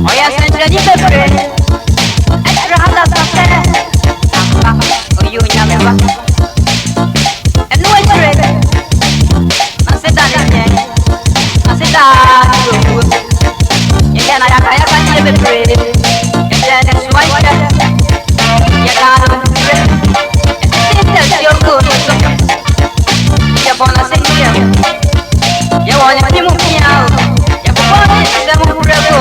Oya sentra di pepe extra handa sape oyo nyameba enu etre aseda ne aseda do yena ya kaya ni pepe yena suwaita yena no yo go ya bona sentia ya wanya timu pia ya bona semu kurego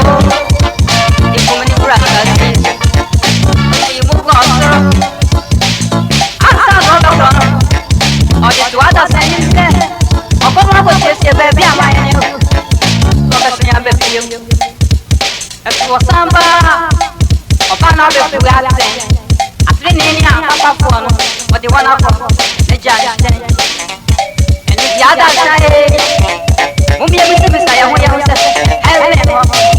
ikumani kuraka si mugo asro asa no no o de tuada sense o como no se bebe a mai ne o ka sunya bebe yo e ko samba o pa na be fu ga se afri ne ni a papa fu no o de wana ko ne ja se eni ya da sai mumbi ya bisa ya ho ya ho se ele